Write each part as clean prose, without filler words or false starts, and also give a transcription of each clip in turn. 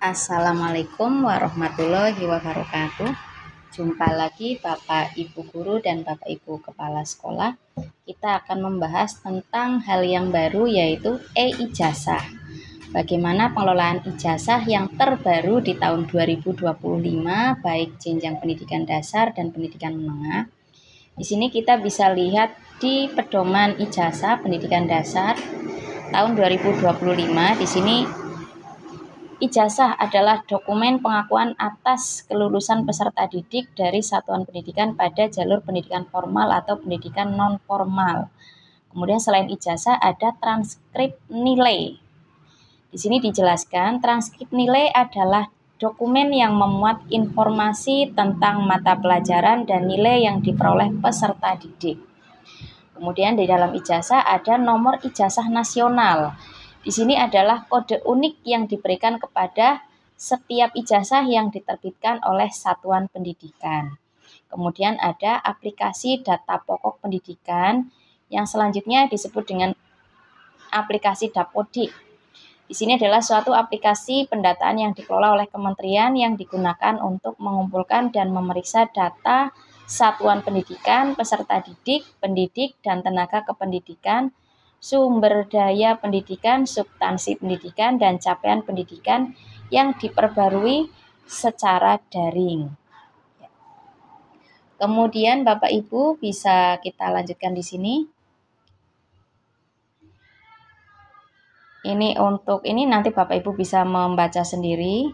Assalamualaikum warahmatullahi wabarakatuh. Jumpa lagi Bapak Ibu Guru dan Bapak Ibu Kepala Sekolah. Kita akan membahas tentang hal yang baru, yaitu e-ijazah. Bagaimana pengelolaan ijazah yang terbaru di tahun 2025, baik jenjang pendidikan dasar dan pendidikan menengah. Di sini kita bisa lihat di pedoman ijazah pendidikan dasar tahun 2025. Di sini ijazah adalah dokumen pengakuan atas kelulusan peserta didik dari satuan pendidikan pada jalur pendidikan formal atau pendidikan non-formal. Kemudian selain ijazah ada transkrip nilai. Di sini dijelaskan transkrip nilai adalah dokumen yang memuat informasi tentang mata pelajaran dan nilai yang diperoleh peserta didik. Kemudian di dalam ijazah ada nomor ijazah nasional. Di sini adalah kode unik yang diberikan kepada setiap ijazah yang diterbitkan oleh satuan pendidikan. Kemudian ada aplikasi data pokok pendidikan yang selanjutnya disebut dengan aplikasi Dapodik. Di sini adalah suatu aplikasi pendataan yang dikelola oleh kementerian yang digunakan untuk mengumpulkan dan memeriksa data satuan pendidikan, peserta didik, pendidik, dan tenaga kependidikan, sumber daya pendidikan, substansi pendidikan, dan capaian pendidikan yang diperbarui secara daring. Kemudian Bapak Ibu bisa kita lanjutkan di sini. Ini nanti Bapak Ibu bisa membaca sendiri.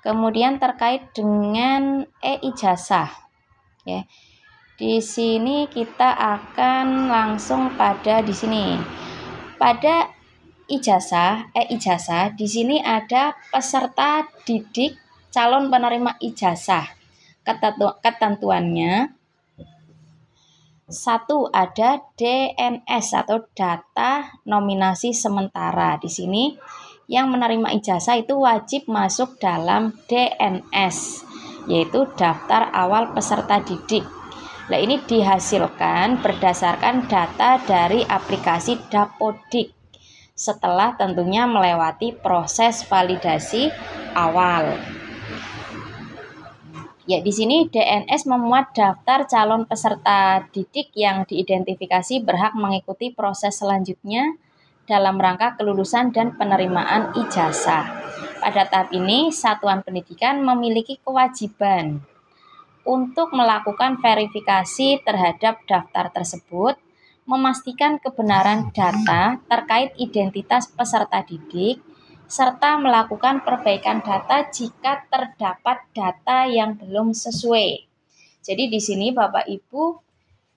Kemudian terkait dengan e-ijazah, ya. Di sini kita akan langsung pada di sini. Pada e-ijazah di sini ada peserta didik calon penerima ijazah. Ketentuannya, satu, ada DNS atau data nominasi sementara. Di sini yang menerima ijazah itu wajib masuk dalam DNS, yaitu daftar awal peserta didik. Nah, ini dihasilkan berdasarkan data dari aplikasi Dapodik setelah tentunya melewati proses validasi awal. Ya, di sini DNS memuat daftar calon peserta didik yang diidentifikasi berhak mengikuti proses selanjutnya dalam rangka kelulusan dan penerimaan ijazah. Pada tahap ini, satuan pendidikan memiliki kewajiban untuk melakukan verifikasi terhadap daftar tersebut, memastikan kebenaran data terkait identitas peserta didik, serta melakukan perbaikan data jika terdapat data yang belum sesuai. Jadi di sini Bapak Ibu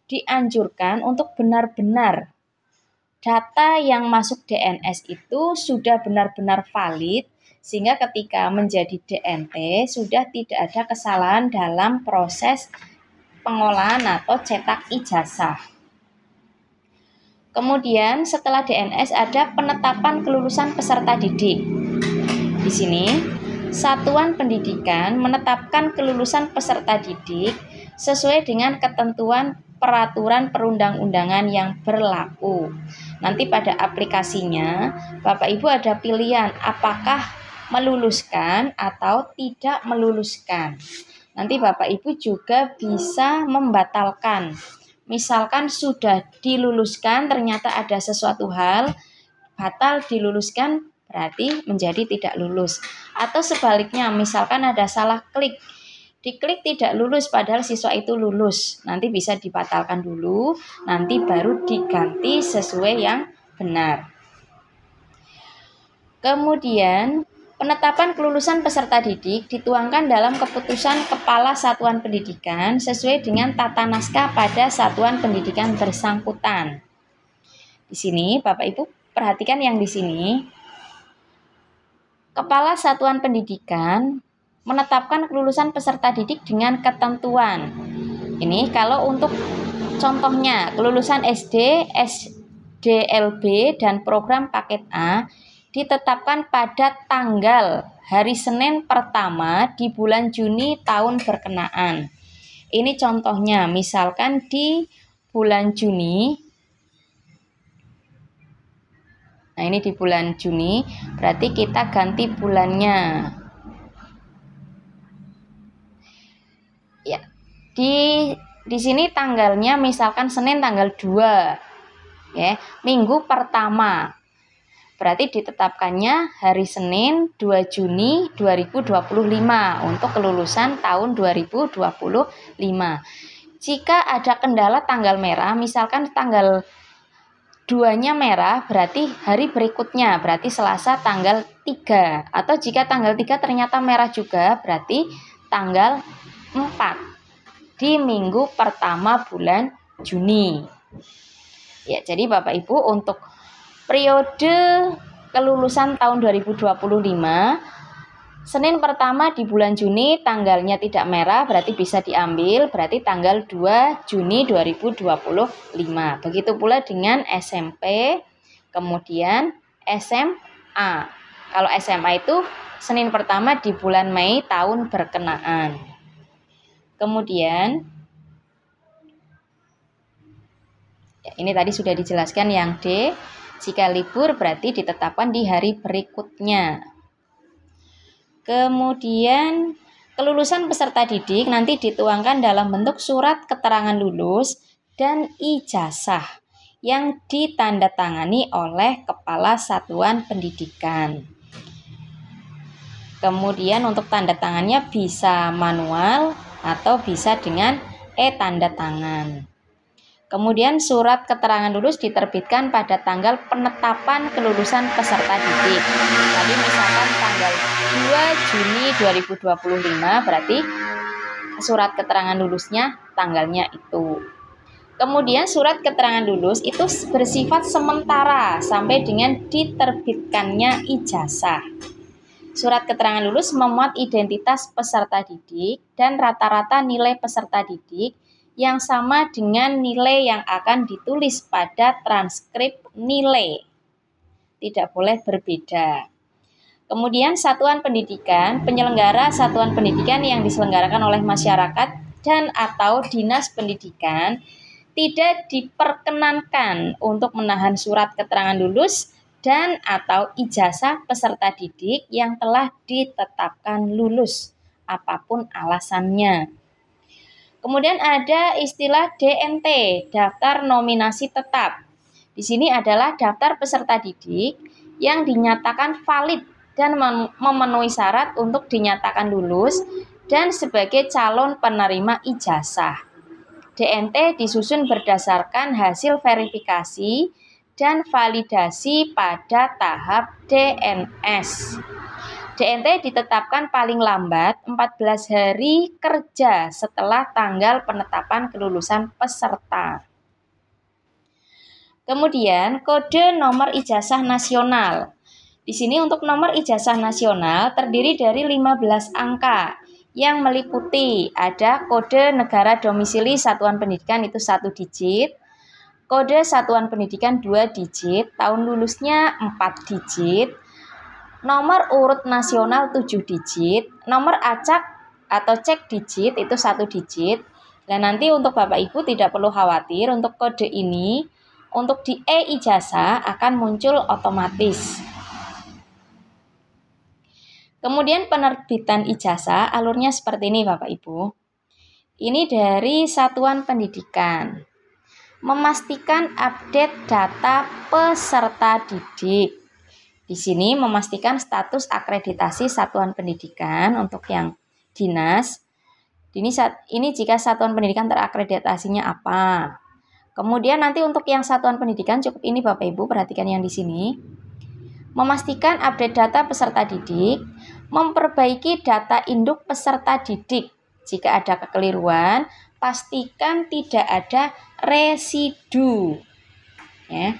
dianjurkan untuk benar-benar data yang masuk DNS itu sudah benar-benar valid, sehingga ketika menjadi DNT sudah tidak ada kesalahan dalam proses pengolahan atau cetak ijazah. Kemudian setelah DNS ada penetapan kelulusan peserta didik. Di sini satuan pendidikan menetapkan kelulusan peserta didik sesuai dengan ketentuan peraturan perundang-undangan yang berlaku. Nanti pada aplikasinya Bapak Ibu ada pilihan apakah meluluskan atau tidak meluluskan. Nanti Bapak Ibu juga bisa membatalkan. Misalkan sudah diluluskan ternyata ada sesuatu hal batal diluluskan berarti menjadi tidak lulus. Atau sebaliknya, misalkan ada salah klik, diklik tidak lulus padahal siswa itu lulus, nanti bisa dibatalkan dulu, nanti baru diganti sesuai yang benar. Kemudian penetapan kelulusan peserta didik dituangkan dalam keputusan Kepala Satuan Pendidikan sesuai dengan tata naskah pada satuan pendidikan bersangkutan. Di sini Bapak Ibu perhatikan yang di sini. Kepala Satuan Pendidikan menetapkan kelulusan peserta didik dengan ketentuan. Ini kalau untuk contohnya kelulusan SD, SDLB, dan program paket A ditetapkan pada tanggal hari Senin pertama di bulan Juni tahun berkenaan. Ini contohnya, misalkan di bulan Juni. Nah, ini di bulan Juni, berarti kita ganti bulannya. Di sini tanggalnya misalkan Senin tanggal 2, ya, minggu pertama. Berarti ditetapkannya hari Senin 2 Juni 2025 untuk kelulusan tahun 2025. Jika ada kendala tanggal merah, misalkan tanggal 2-nya merah, berarti hari berikutnya, berarti Selasa tanggal 3. Atau jika tanggal 3 ternyata merah juga, berarti tanggal 4 di minggu pertama bulan Juni. Ya, jadi Bapak Ibu untuk periode kelulusan tahun 2025, Senin pertama di bulan Juni tanggalnya tidak merah, berarti bisa diambil, berarti tanggal 2 Juni 2025. Begitu pula dengan SMP, kemudian SMA. Kalau SMA itu Senin pertama di bulan Mei tahun berkenaan. Kemudian, ya, ini tadi sudah dijelaskan yang D, jika libur berarti ditetapkan di hari berikutnya. Kemudian kelulusan peserta didik nanti dituangkan dalam bentuk surat keterangan lulus dan ijazah yang ditandatangani oleh Kepala Satuan Pendidikan. Kemudian untuk tanda tangannya bisa manual atau bisa dengan tanda tangan. Kemudian surat keterangan lulus diterbitkan pada tanggal penetapan kelulusan peserta didik. Tadi misalkan tanggal 2 Juni 2025, berarti surat keterangan lulusnya tanggalnya itu. Kemudian surat keterangan lulus itu bersifat sementara sampai dengan diterbitkannya ijazah. Surat keterangan lulus memuat identitas peserta didik dan rata-rata nilai peserta didik yang sama dengan nilai yang akan ditulis pada transkrip nilai. Tidak boleh berbeda. Kemudian satuan pendidikan, penyelenggara satuan pendidikan yang diselenggarakan oleh masyarakat dan atau dinas pendidikan tidak diperkenankan untuk menahan surat keterangan lulus dan atau ijazah peserta didik yang telah ditetapkan lulus, apapun alasannya. Kemudian ada istilah DNT, daftar nominasi tetap. Di sini adalah daftar peserta didik yang dinyatakan valid dan memenuhi syarat untuk dinyatakan lulus dan sebagai calon penerima ijazah. DNT disusun berdasarkan hasil verifikasi dan validasi pada tahap DNS. DNT ditetapkan paling lambat 14 hari kerja setelah tanggal penetapan kelulusan peserta. Kemudian kode nomor ijazah nasional. Di sini untuk nomor ijazah nasional terdiri dari 15 angka yang meliputi ada kode negara domisili satuan pendidikan itu 1 digit, kode satuan pendidikan 2 digit, tahun lulusnya 4 digit, nomor urut nasional 7 digit, nomor acak atau cek digit itu 1 digit. Dan nanti untuk Bapak Ibu tidak perlu khawatir, untuk kode ini untuk di ijazah akan muncul otomatis. Kemudian penerbitan ijazah alurnya seperti ini Bapak Ibu. Ini dari satuan pendidikan. Memastikan update data peserta didik. Di sini memastikan status akreditasi satuan pendidikan untuk yang dinas. Ini jika satuan pendidikan terakreditasinya apa. Kemudian nanti untuk yang satuan pendidikan cukup ini Bapak Ibu, perhatikan yang di sini. Memastikan update data peserta didik, memperbaiki data induk peserta didik. Jika ada kekeliruan, pastikan tidak ada residu. Ya.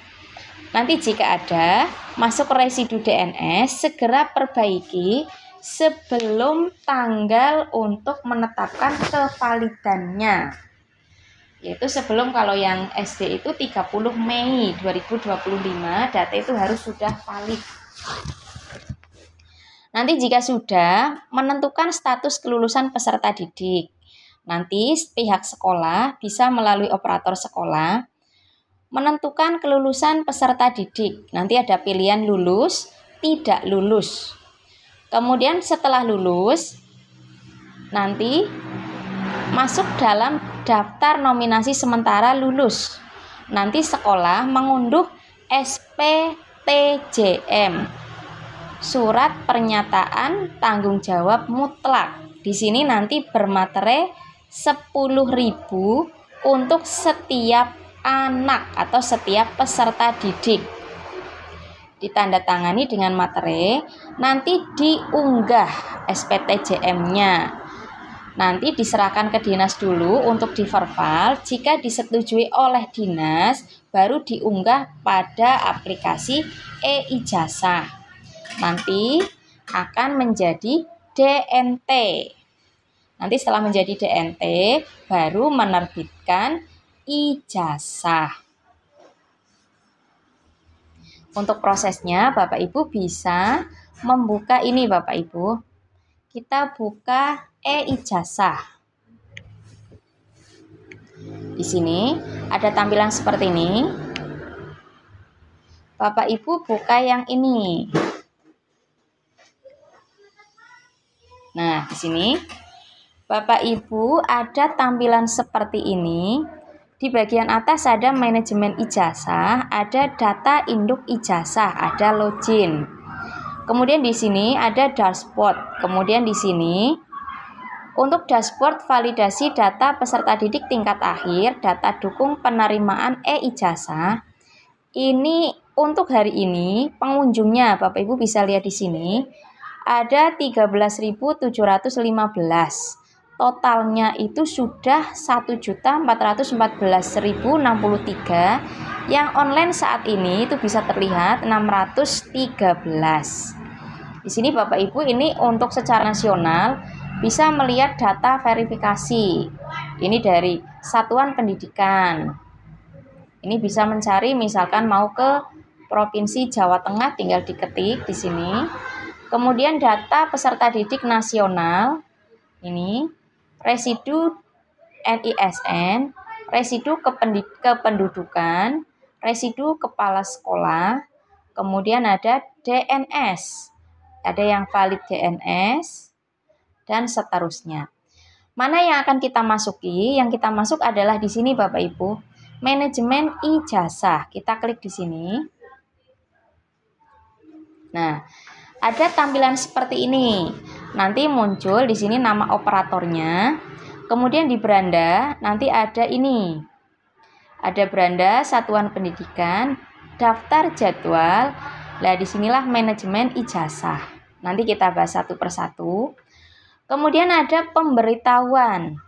Nanti jika ada masuk residu DNS, segera perbaiki sebelum tanggal untuk menetapkan kevalidannya. Yaitu sebelum, kalau yang SD itu 30 Mei 2025, data itu harus sudah valid. Nanti jika sudah menentukan status kelulusan peserta didik, nanti pihak sekolah bisa melalui operator sekolah menentukan kelulusan peserta didik. Nanti ada pilihan lulus, tidak lulus. Kemudian setelah lulus, nanti masuk dalam daftar nominasi sementara lulus. Nanti sekolah mengunduh SPTJM, surat pernyataan tanggung jawab mutlak. Di sini nanti bermaterai 10.000 untuk setiap anak atau setiap peserta didik. Ditandatangani dengan materai, nanti diunggah SPTJM-nya. Nanti diserahkan ke dinas dulu untuk diverval. Jika disetujui oleh dinas, baru diunggah pada aplikasi e-ijazah. Nanti akan menjadi DNT. Nanti setelah menjadi DNT, baru menerbitkan ijazah. Untuk prosesnya, Bapak Ibu bisa membuka ini, Bapak Ibu. Kita buka e-ijazah. Di sini ada tampilan seperti ini. Bapak Ibu buka yang ini. Nah, di sini Bapak Ibu ada tampilan seperti ini. Di bagian atas ada manajemen ijazah, ada data induk ijazah, ada login. Kemudian di sini ada dashboard. Kemudian di sini untuk dashboard validasi data peserta didik tingkat akhir, data dukung penerimaan e-ijazah. Ini untuk hari ini pengunjungnya Bapak Ibu bisa lihat di sini ada 13.715. Totalnya itu sudah 1.414.063. Yang online saat ini itu bisa terlihat 613. Di sini Bapak Ibu ini untuk secara nasional bisa melihat data verifikasi. Ini dari satuan pendidikan. Ini bisa mencari misalkan mau ke Provinsi Jawa Tengah, tinggal diketik di sini. Kemudian data peserta didik nasional. Ini residu NISN, residu kependudukan, residu kepala sekolah, kemudian ada DNS, ada yang valid DNS, dan seterusnya. Mana yang akan kita masuki? Yang kita masuk adalah di sini Bapak Ibu, manajemen ijazah. Kita klik di sini. Nah, ada tampilan seperti ini. Nanti muncul di sini nama operatornya. Kemudian di beranda nanti ada ini. Ada beranda satuan pendidikan, daftar jadwal. Nah, disinilah manajemen ijazah. Nanti kita bahas satu persatu. Kemudian ada pemberitahuan.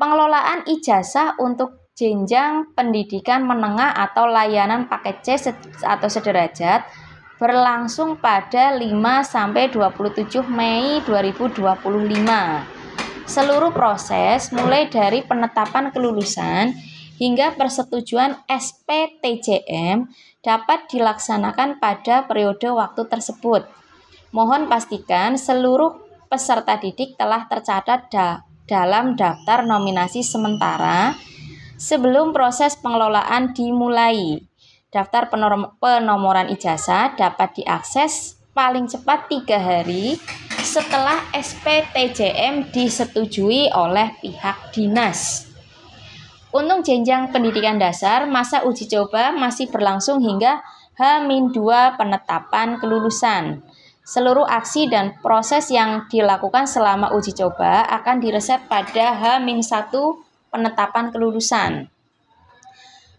Pengelolaan ijazah untuk jenjang pendidikan menengah atau layanan paket C atau sederajat berlangsung pada 5-27 Mei 2025. Seluruh proses mulai dari penetapan kelulusan hingga persetujuan SPTJM dapat dilaksanakan pada periode waktu tersebut. Mohon pastikan seluruh peserta didik telah tercatat dalam daftar nominasi sementara sebelum proses pengelolaan dimulai. Daftar penomoran ijazah dapat diakses paling cepat 3 hari setelah SPTJM disetujui oleh pihak dinas. Untuk jenjang pendidikan dasar, masa uji coba masih berlangsung hingga H-2 penetapan kelulusan. Seluruh aksi dan proses yang dilakukan selama uji coba akan direset pada H-1 penetapan kelulusan.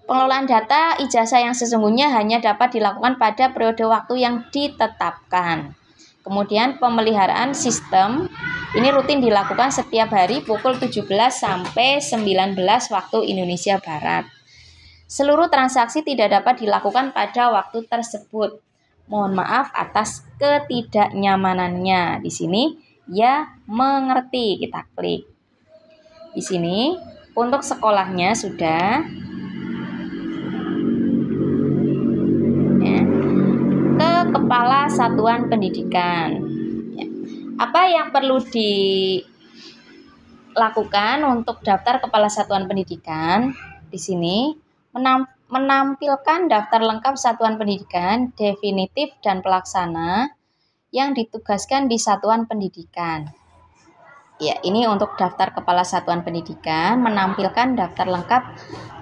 Pengelolaan data ijazah yang sesungguhnya hanya dapat dilakukan pada periode waktu yang ditetapkan. Kemudian pemeliharaan sistem ini rutin dilakukan setiap hari pukul 17 sampai 19 waktu Indonesia Barat. Seluruh transaksi tidak dapat dilakukan pada waktu tersebut. Mohon maaf atas ketidaknyamanannya. Di sini ya mengerti, kita klik. Di sini untuk sekolahnya sudah. Kepala Satuan Pendidikan. Apa yang perlu dilakukan untuk daftar Kepala Satuan Pendidikan? Di sini menampilkan daftar lengkap Satuan Pendidikan, definitif dan pelaksana yang ditugaskan di Satuan Pendidikan. Ya, ini untuk daftar kepala satuan pendidikan, menampilkan daftar lengkap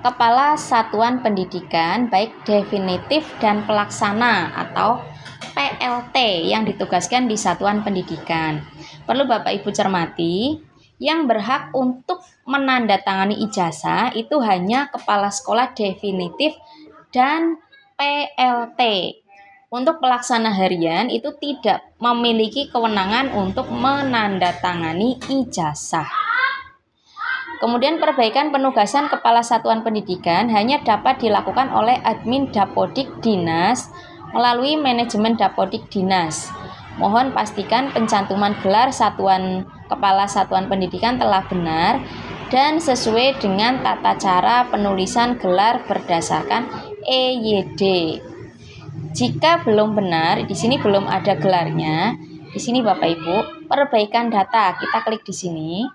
kepala satuan pendidikan baik definitif dan pelaksana atau PLT yang ditugaskan di satuan pendidikan. Perlu Bapak Ibu cermati, yang berhak untuk menandatangani ijazah itu hanya kepala sekolah definitif dan PLT. Untuk pelaksana harian itu tidak memiliki kewenangan untuk menandatangani ijazah. Kemudian perbaikan penugasan kepala satuan pendidikan hanya dapat dilakukan oleh admin Dapodik Dinas melalui manajemen Dapodik Dinas. Mohon pastikan pencantuman gelar kepala satuan pendidikan telah benar dan sesuai dengan tata cara penulisan gelar berdasarkan EYD. Jika belum benar, di sini belum ada gelarnya. Di sini Bapak Ibu, perbaikan data. Kita klik di sini.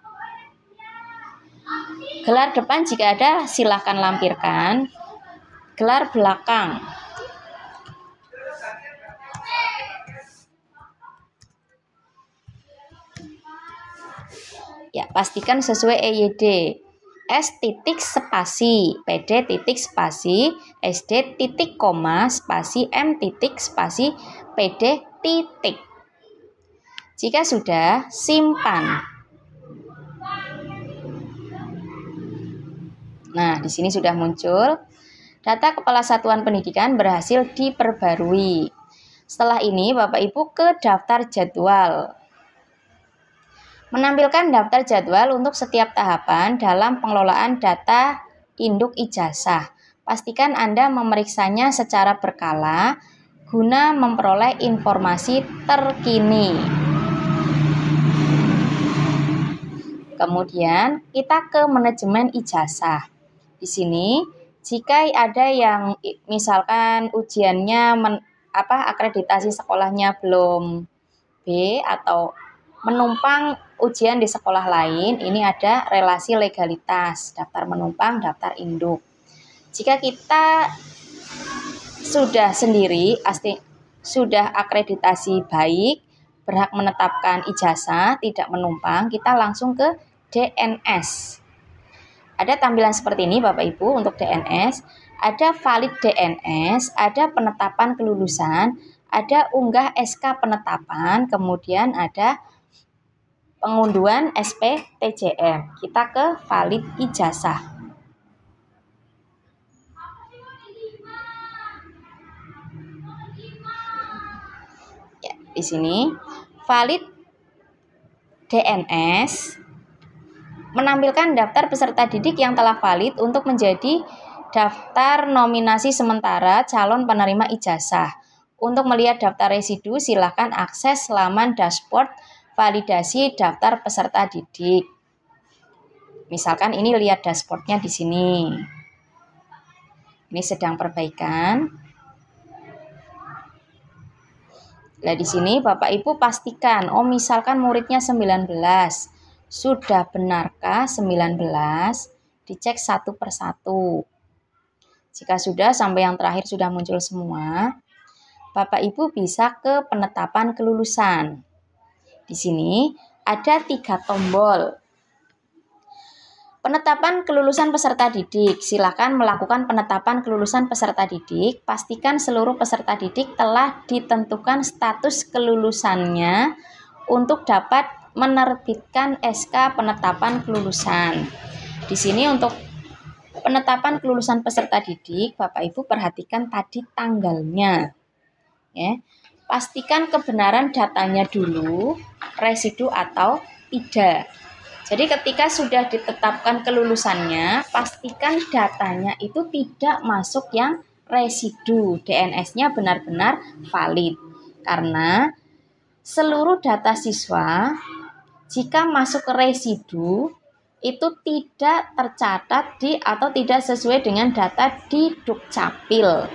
Gelar depan jika ada silakan lampirkan. Gelar belakang. Ya, pastikan sesuai EYD. S titik spasi, PD titik spasi, SD titik koma spasi, M titik spasi, PD titik. Jika sudah, simpan. Nah, di sini sudah muncul. Data kepala satuan pendidikan berhasil diperbarui. Setelah ini, Bapak Ibu ke daftar jadwal. Menampilkan daftar jadwal untuk setiap tahapan dalam pengelolaan data induk ijazah. Pastikan Anda memeriksanya secara berkala guna memperoleh informasi terkini. Kemudian kita ke manajemen ijazah. Di sini jika ada yang misalkan ujiannya akreditasi sekolahnya belum B atau menumpang ujian di sekolah lain, ini ada relasi legalitas, daftar menumpang, daftar induk. Jika kita sudah sendiri, sudah akreditasi baik, berhak menetapkan ijazah, tidak menumpang, kita langsung ke DNS. Ada tampilan seperti ini Bapak Ibu untuk DNS, ada valid DNS, ada penetapan kelulusan, ada unggah SK penetapan, kemudian ada pengunduhan SPTJM. Kita ke valid ijazah. Ya, di sini valid DNS menampilkan daftar peserta didik yang telah valid untuk menjadi daftar nominasi sementara calon penerima ijazah. Untuk melihat daftar residu, silakan akses laman dashboard validasi daftar peserta didik. Misalkan ini lihat dashboardnya di sini. Ini sedang perbaikan. Nah, di sini Bapak Ibu pastikan, misalkan muridnya 19. Sudah benarkah 19? Dicek satu persatu. Jika sudah sampai yang terakhir sudah muncul semua, Bapak Ibu bisa ke penetapan kelulusan. Di sini ada 3 tombol. Penetapan kelulusan peserta didik. Silakan melakukan penetapan kelulusan peserta didik. Pastikan seluruh peserta didik telah ditentukan status kelulusannya untuk dapat menerbitkan SK penetapan kelulusan. Di sini untuk penetapan kelulusan peserta didik, Bapak Ibu perhatikan tadi tanggalnya. Ya. Pastikan kebenaran datanya dulu, residu atau tidak. Jadi ketika sudah ditetapkan kelulusannya, pastikan datanya itu tidak masuk yang residu. DNS-nya benar-benar valid. Karena seluruh data siswa jika masuk ke residu itu tidak tercatat atau tidak sesuai dengan data di Dukcapil.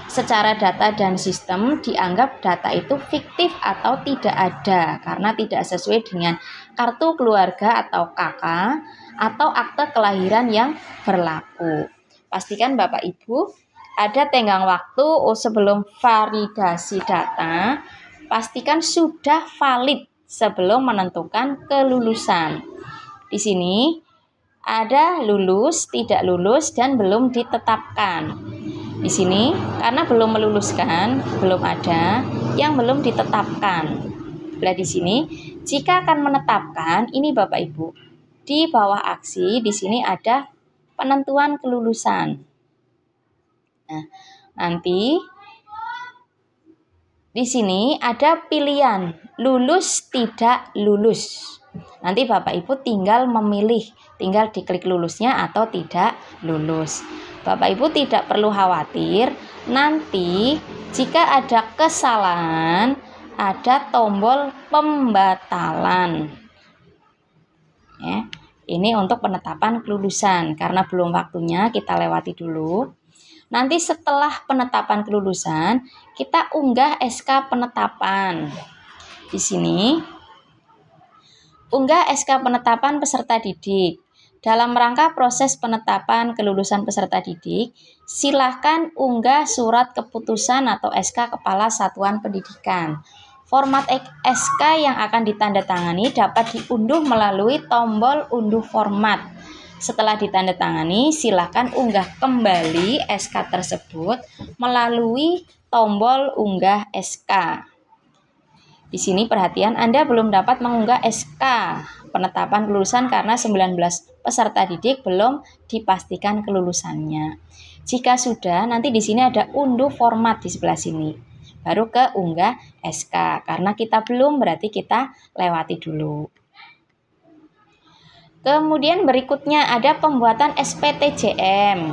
Secara data dan sistem dianggap data itu fiktif atau tidak ada karena tidak sesuai dengan kartu keluarga atau KK atau akte kelahiran yang berlaku. Pastikan Bapak Ibu ada tenggang waktu sebelum validasi data, pastikan sudah valid sebelum menentukan kelulusan. Di sini ada lulus, tidak lulus, dan belum ditetapkan. Di sini karena belum meluluskan, belum ada, yang belum ditetapkan. Nah, di sini jika akan menetapkan, ini Bapak Ibu, di bawah aksi di sini ada penentuan kelulusan. Nah, nanti di sini ada pilihan lulus tidak lulus. Nanti Bapak Ibu tinggal memilih, tinggal diklik lulusnya atau tidak lulus. Bapak Ibu tidak perlu khawatir, nanti jika ada kesalahan ada tombol pembatalan. Ya, ini untuk penetapan kelulusan, karena belum waktunya kita lewati dulu. Nanti setelah penetapan kelulusan, kita unggah SK penetapan. Di sini, unggah SK penetapan peserta didik. Dalam rangka proses penetapan kelulusan peserta didik, silakan unggah surat keputusan atau SK Kepala Satuan Pendidikan. Format SK yang akan ditandatangani dapat diunduh melalui tombol unduh format. Setelah ditandatangani, silakan unggah kembali SK tersebut melalui tombol unggah SK. Di sini perhatian, Anda belum dapat mengunggah SK penetapan kelulusan karena 19 peserta didik belum dipastikan kelulusannya. Jika sudah, nanti di sini ada unduh format di sebelah sini. Baru ke unggah SK. Karena kita belum, berarti kita lewati dulu. Kemudian berikutnya ada pembuatan SPTJM.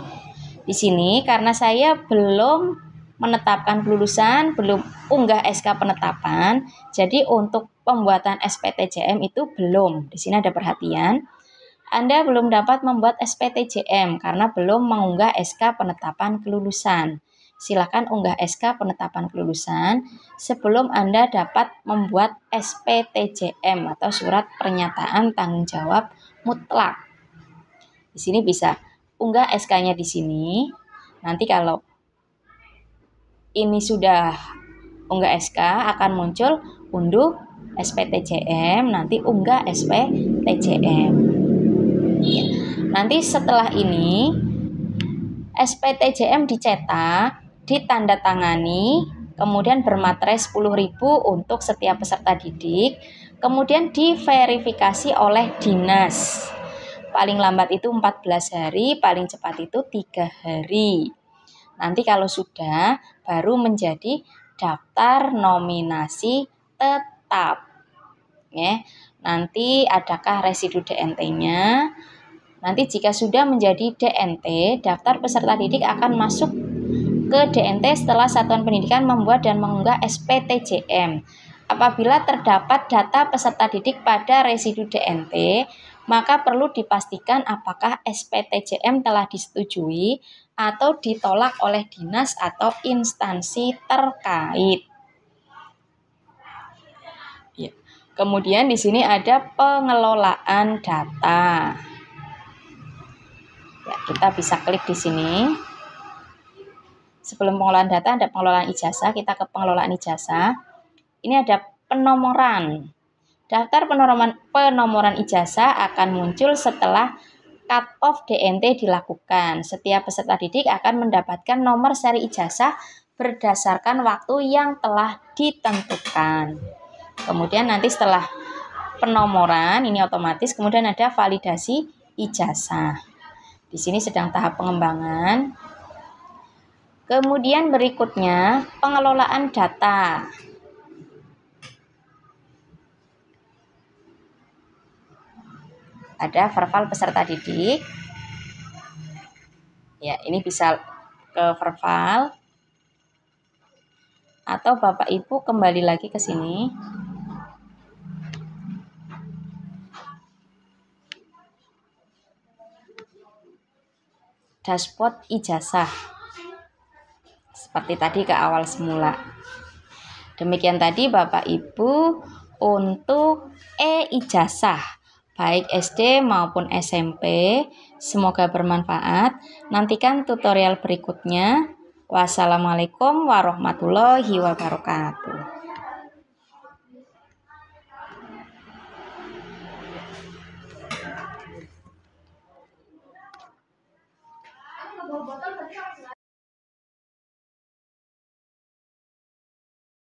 Di sini karena saya belum menetapkan kelulusan, belum unggah SK penetapan, jadi untuk pembuatan SPTJM itu belum. Di sini ada perhatian, Anda belum dapat membuat SPTJM karena belum mengunggah SK penetapan kelulusan. Silakan unggah SK penetapan kelulusan sebelum Anda dapat membuat SPTJM atau surat pernyataan tanggung jawab mutlak. Di sini bisa unggah SK-nya di sini. Nanti kalau ini sudah unggah SK akan muncul unduh SPTJM, nanti unggah SPTJM. Ya. Nanti setelah ini SPTJM dicetak, ditandatangani, kemudian bermaterai 10.000 untuk setiap peserta didik, kemudian diverifikasi oleh dinas. Paling lambat itu 14 hari, paling cepat itu 3 hari. Nanti kalau sudah, baru menjadi daftar nominasi tetap. Ya. Nanti adakah residu DNT-nya? Nanti jika sudah menjadi DNT, daftar peserta didik akan masuk ke DNT setelah Satuan Pendidikan membuat dan mengunggah SPTJM. Apabila terdapat data peserta didik pada residu DNT, maka perlu dipastikan apakah SPTJM telah disetujui atau ditolak oleh dinas atau instansi terkait. Ya. Kemudian di sini ada pengelolaan data. Ya, kita bisa klik di sini. Sebelum pengelolaan data ada pengelolaan ijazah, kita ke pengelolaan ijazah. Ini ada penomoran. Daftar penomoran ijazah akan muncul setelah cut-off DNT dilakukan. Setiap peserta didik akan mendapatkan nomor seri ijazah berdasarkan waktu yang telah ditentukan. Kemudian nanti setelah penomoran, ini otomatis, kemudian ada validasi ijazah. Di sini sedang tahap pengembangan. Kemudian berikutnya pengelolaan data. Ada verbal peserta didik. Ya, ini bisa ke verbal. Atau Bapak Ibu kembali lagi ke sini. Dashboard ijazah. Seperti tadi ke awal semula. Demikian tadi Bapak Ibu untuk e-ijazah baik SD maupun SMP. Semoga bermanfaat. Nantikan tutorial berikutnya. Wassalamualaikum warahmatullahi wabarakatuh.